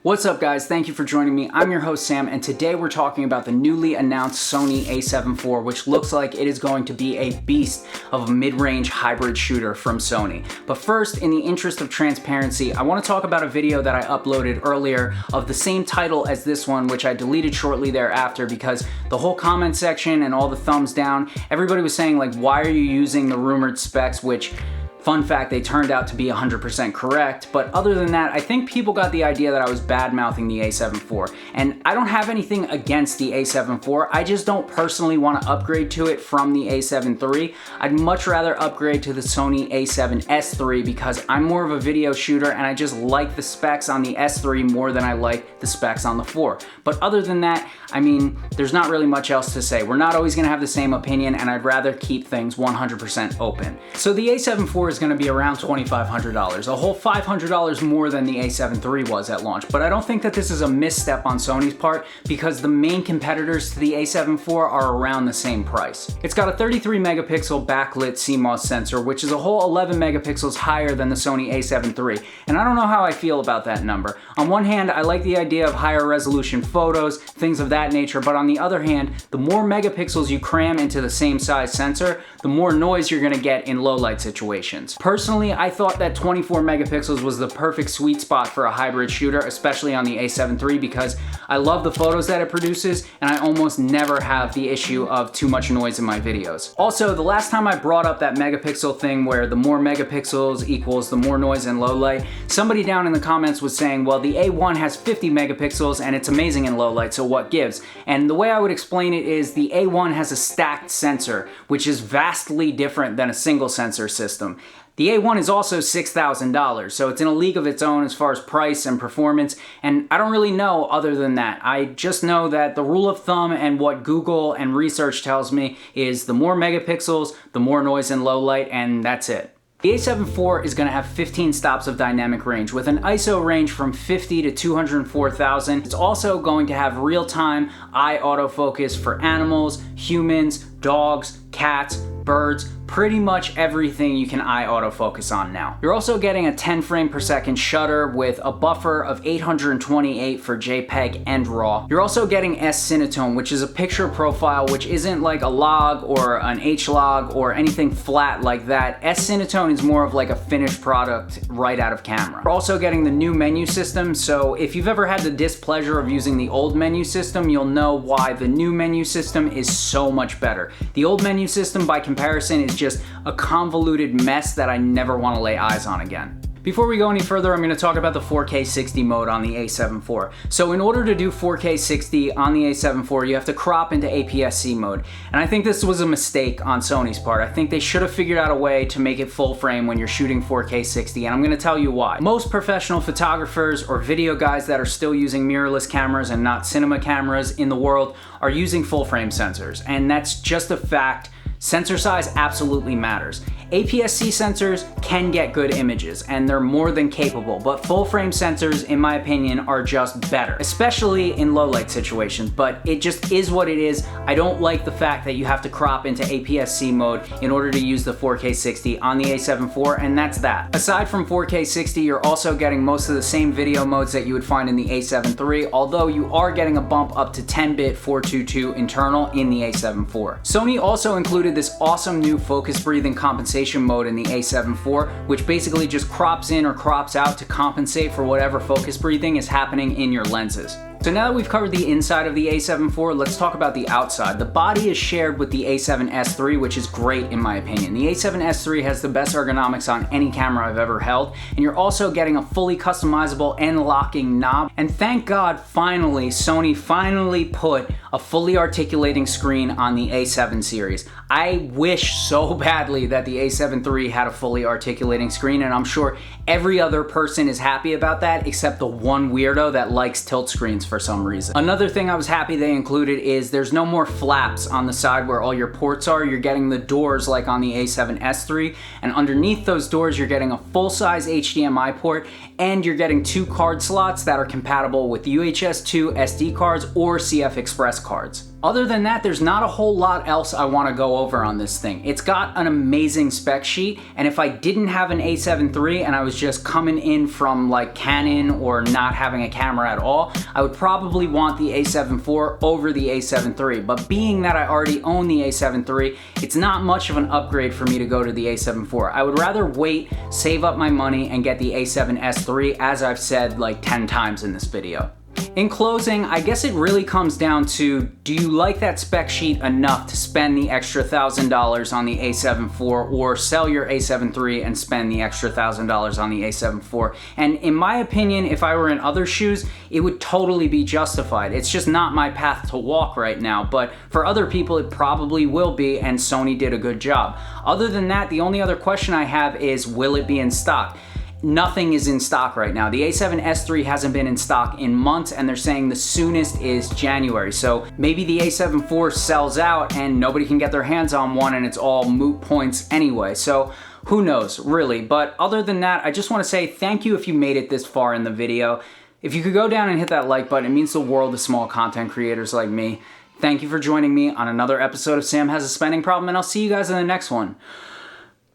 What's up guys, thank you for joining me. I'm your host Sam, and today we're talking about the newly announced Sony A7 IV, which looks like it is going to be a beast of a mid-range hybrid shooter from Sony. But first, in the interest of transparency, I want to talk about a video that I uploaded earlier of the same title as this one, which I deleted shortly thereafter because the whole comment section and all the thumbs down, everybody was saying like, why are you using the rumored specs, which fun fact, they turned out to be 100% correct, but other than that, I think people got the idea that I was bad-mouthing the A7 IV, and I don't have anything against the A7 IV, I just don't personally want to upgrade to it from the A7 III. I'd much rather upgrade to the Sony A7S III because I'm more of a video shooter and I just like the specs on the S3 more than I like the specs on the 4. But other than that, I mean, there's not really much else to say. We're not always going to have the same opinion, and I'd rather keep things 100% open. So the A7 IV is going to be around $2,500, a whole $500 more than the A7 III was at launch. But I don't think that this is a misstep on Sony's part because the main competitors to the A7 IV are around the same price. It's got a 33 megapixel backlit CMOS sensor, which is a whole 11 megapixels higher than the Sony A7 III. And I don't know how I feel about that number. On one hand, I like the idea of higher resolution photos, things of that nature, but on the other hand, the more megapixels you cram into the same size sensor, the more noise you're gonna get in low light situations. Personally, I thought that 24 megapixels was the perfect sweet spot for a hybrid shooter, especially on the A7 III, because I love the photos that it produces and I almost never have the issue of too much noise in my videos. Also, the last time I brought up that megapixel thing where the more megapixels equals the more noise in low light, somebody down in the comments was saying, well, the A1 has 50 megapixels and it's amazing in low light, so what gives? And the way I would explain it is the A1 has a stacked sensor, which is vastly different than a single sensor system. The A1 is also $6,000, so it's in a league of its own as far as price and performance, and I don't really know other than that. I just know that the rule of thumb and what Google and research tells me is the more megapixels, the more noise in low light, and that's it. The A7 IV is going to have 15 stops of dynamic range with an ISO range from 50 to 204,000. It's also going to have real-time eye autofocus for animals, humans, dogs, cats, birds, pretty much everything you can eye autofocus on now. You're also getting a 10 frame per second shutter with a buffer of 828 for JPEG and RAW. You're also getting S-Cinetone, which is a picture profile which isn't like a log or an H-log or anything flat like that. S-Cinetone is more of like a finished product right out of camera. You're also getting the new menu system, so if you've ever had the displeasure of using the old menu system, you'll know why the new menu system is so much better. The old menu system by comparison is just a convoluted mess that I never want to lay eyes on again. Before we go any further, I'm going to talk about the 4K 60 mode on the A7 IV. So in order to do 4K 60 on the A7 IV, you have to crop into APS-C mode. And I think this was a mistake on Sony's part. I think they should have figured out a way to make it full frame when you're shooting 4K 60, and I'm going to tell you why. Most professional photographers or video guys that are still using mirrorless cameras and not cinema cameras in the world are using full frame sensors, and that's just a fact. Sensor size absolutely matters. APS-C sensors can get good images, and they're more than capable, but full frame sensors, in my opinion, are just better, especially in low light situations, but it just is what it is. I don't like the fact that you have to crop into APS-C mode in order to use the 4K 60 on the A7 IV, and that's that. Aside from 4K 60, you're also getting most of the same video modes that you would find in the A7 III, although you are getting a bump up to 10-bit 422 internal in the A7 IV. Sony also included this awesome new focus breathing compensation mode in the A7 IV, which basically just crops in or crops out to compensate for whatever focus breathing is happening in your lenses. So now that we've covered the inside of the A7 IV, let's talk about the outside. The body is shared with the A7S III, which is great in my opinion. The A7S III has the best ergonomics on any camera I've ever held, and you're also getting a fully customizable and locking knob. And thank God, finally, Sony finally put a fully articulating screen on the A7 series. I wish so badly that the A7 III had a fully articulating screen, and I'm sure every other person is happy about that except the one weirdo that likes tilt screens for some reason. Another thing I was happy they included is there's no more flaps on the side where all your ports are. You're getting the doors like on the A7S III, and underneath those doors you're getting a full-size HDMI port, and you're getting 2 card slots that are compatible with UHS-2 SD cards or CF Express cards. Other than that, there's not a whole lot else I want to go over on this thing. It's got an amazing spec sheet, and if I didn't have an A7 III and I was just coming in from like Canon or not having a camera at all, I would probably want the A7 IV over the A7 III. But being that I already own the A7 III, it's not much of an upgrade for me to go to the A7 IV. I would rather wait, save up my money, and get the A7S III, as I've said like 10 times in this video. In closing, I guess it really comes down to, do you like that spec sheet enough to spend the extra $1,000 on the A7 IV, or sell your A7 III and spend the extra $1,000 on the A7 IV? And in my opinion, if I were in other shoes, it would totally be justified. It's just not my path to walk right now, but for other people it probably will be, and Sony did a good job. Other than that, the only other question I have is, will it be in stock? Nothing is in stock right now. The A7S III hasn't been in stock in months, and they're saying the soonest is January. So maybe the A7 IV sells out and nobody can get their hands on one and it's all moot points anyway. So who knows, really. But other than that, I just want to say thank you if you made it this far in the video. If you could go down and hit that like button, it means the world to small content creators like me. Thank you for joining me on another episode of Sam Has a Spending Problem, and I'll see you guys in the next one.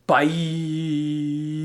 Bye.